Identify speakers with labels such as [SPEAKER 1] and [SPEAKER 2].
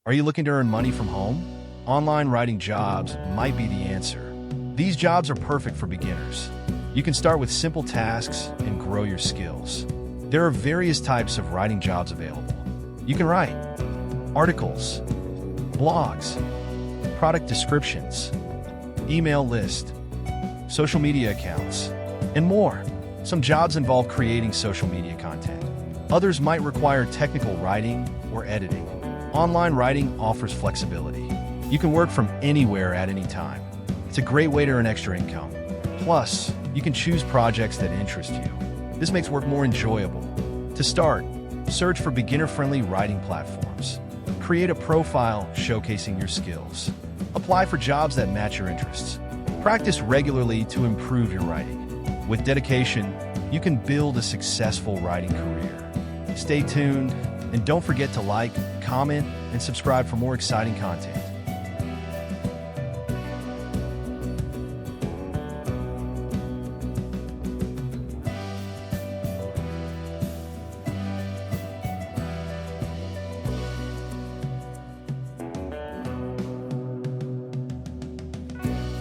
[SPEAKER 1] Are you looking to earn money from home? Online writing jobs might be the answer. These jobs are perfect for beginners. You can start with simple tasks and grow your skills. There are various types of writing jobs available. You can write articles, blogs, product descriptions, email list, social media accounts, and more. Some jobs involve creating social media content. Others might require technical writing or editing. Online writing offers flexibility. You can work from anywhere at any time. It's a great way to earn extra income. Plus, you can choose projects that interest you. This makes work more enjoyable. To start, search for beginner-friendly writing platforms. Create a profile showcasing your skills. Apply for jobs that match your interests. Practice regularly to improve your writing. With dedication, you can build a successful writing career. Stay tuned, and don't forget to like, comment, and subscribe for more exciting content.